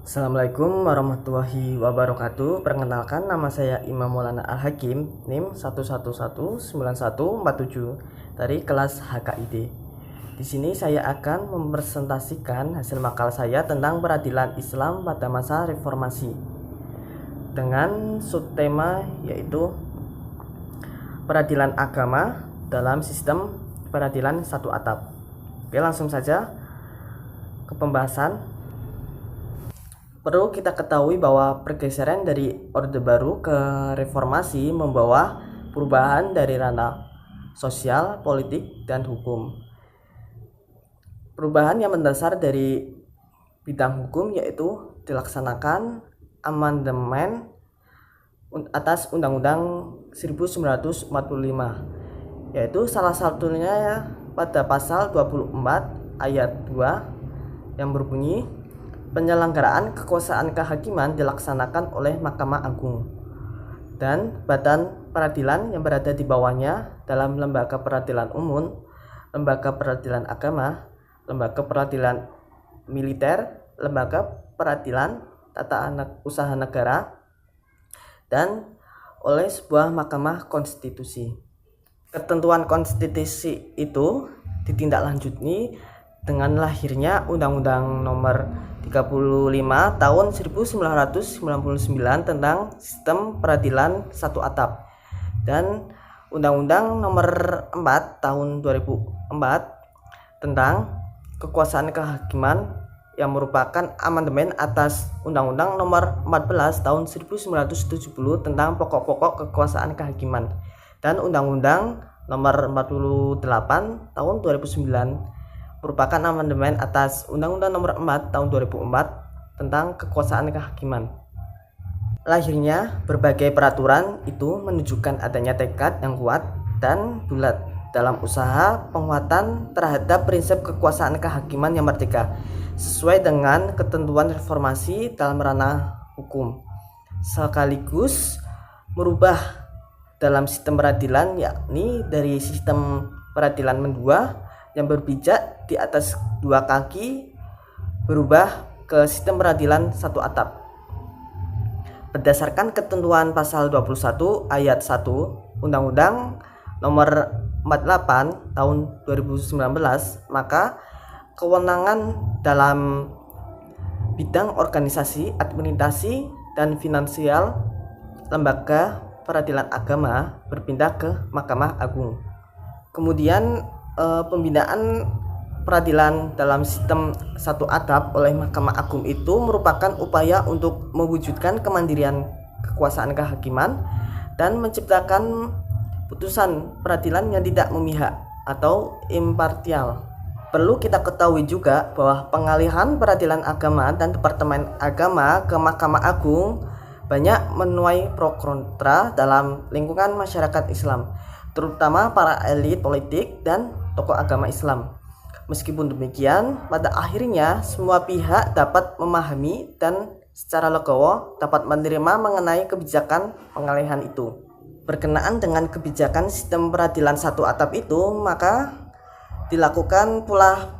Assalamualaikum warahmatullahi wabarakatuh. Perkenalkan, nama saya Imam Maulana Al-Hakim, NIM 1119147 dari kelas HKID. Di sini saya akan mempresentasikan hasil makal saya tentang peradilan Islam pada masa reformasi dengan subtema yaitu peradilan agama dalam sistem peradilan satu atap. Oke, langsung saja ke pembahasan. Perlu kita ketahui bahwa pergeseran dari Orde Baru ke Reformasi membawa perubahan dari ranah sosial, politik, dan hukum. Perubahan yang mendasar dari bidang hukum yaitu dilaksanakan amandemen atas Undang-Undang 1945, yaitu salah satunya pada pasal 24 ayat 2 yang berbunyi penyelenggaraan kekuasaan kehakiman dilaksanakan oleh Mahkamah Agung dan badan peradilan yang berada di bawahnya dalam lembaga peradilan umum, lembaga peradilan agama, lembaga peradilan militer, lembaga peradilan tata usaha negara, dan oleh sebuah mahkamah konstitusi. Ketentuan konstitusi itu ditindaklanjuti dengan lahirnya Undang-Undang Nomor 35 Tahun 1999 tentang Sistem Peradilan Satu Atap dan Undang-Undang Nomor 4 Tahun 2004 tentang Kekuasaan Kehakiman yang merupakan amandemen atas Undang-Undang Nomor 14 Tahun 1970 tentang pokok-pokok kekuasaan kehakiman dan Undang-Undang Nomor 48 Tahun 2009 merupakan amandemen atas Undang-Undang Nomor 4 Tahun 2004 tentang kekuasaan kehakiman. Lahirnya berbagai peraturan itu menunjukkan adanya tekad yang kuat dan bulat dalam usaha penguatan terhadap prinsip kekuasaan kehakiman yang merdeka sesuai dengan ketentuan reformasi dalam ranah hukum, sekaligus merubah dalam sistem peradilan, yakni dari sistem peradilan mendua yang berpijak di atas dua kaki berubah ke sistem peradilan satu atap. Berdasarkan ketentuan pasal 21 ayat 1 Undang-Undang Nomor 48 Tahun 2019, maka kewenangan dalam bidang organisasi, administrasi, dan finansial lembaga peradilan agama berpindah ke Mahkamah Agung. Kemudian pembinaan peradilan dalam sistem satu atap oleh Mahkamah Agung itu merupakan upaya untuk mewujudkan kemandirian kekuasaan kehakiman dan menciptakan putusan peradilan yang tidak memihak atau impartial. Perlu kita ketahui juga bahwa pengalihan peradilan agama dan Departemen Agama ke Mahkamah Agung banyak menuai pro kontra dalam lingkungan masyarakat Islam, terutama para elit politik dan tokoh agama Islam. Meskipun demikian, pada akhirnya semua pihak dapat memahami dan secara legowo dapat menerima mengenai kebijakan pengalihan itu. Berkenaan dengan kebijakan sistem peradilan satu atap itu, maka dilakukan pula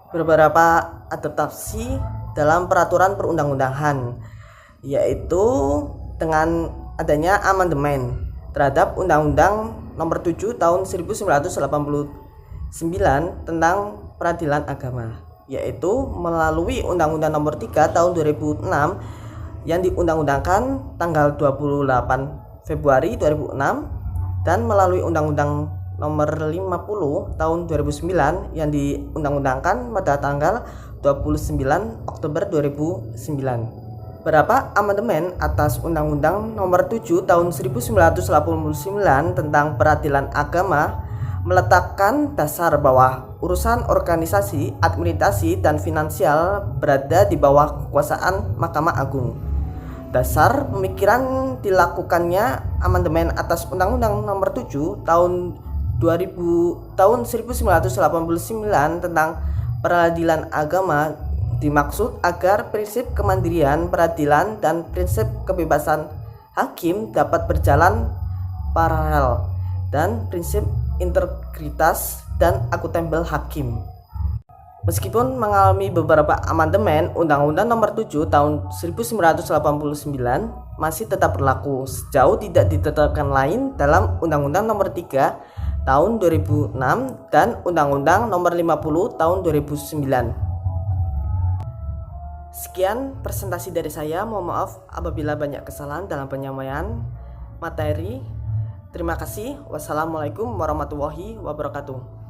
beberapa adaptasi dalam peraturan perundang-undangan, yaitu dengan adanya amandemen terhadap Undang-Undang Nomor 7 Tahun 1989 tentang peradilan agama, yaitu melalui Undang-Undang Nomor 3 Tahun 2006 yang diundang-undangkan tanggal 28 Februari 2006 dan melalui Undang-Undang Nomor 50 Tahun 2009 yang diundang-undangkan pada tanggal 29 Oktober 2009. Beberapa amandemen atas Undang-Undang Nomor 7 Tahun 1989 tentang peradilan agama meletakkan dasar bahwa urusan organisasi, administrasi, dan finansial berada di bawah kekuasaan Mahkamah Agung. Dasar pemikiran dilakukannya amandemen atas Undang-Undang Nomor 7 Tahun 1989 tentang peradilan agama dimaksud agar prinsip kemandirian peradilan dan prinsip kebebasan hakim dapat berjalan paralel dan prinsip integritas dan akuntabel hakim. Meskipun mengalami beberapa amandemen, Undang-Undang Nomor 7 Tahun 1989 masih tetap berlaku sejauh tidak ditetapkan lain dalam Undang-Undang Nomor 3 Tahun 2006 dan Undang-Undang Nomor 50 Tahun 2009. Sekian presentasi dari saya. Mohon maaf apabila banyak kesalahan dalam penyampaian materi. Terima kasih. Wassalamualaikum warahmatullahi wabarakatuh.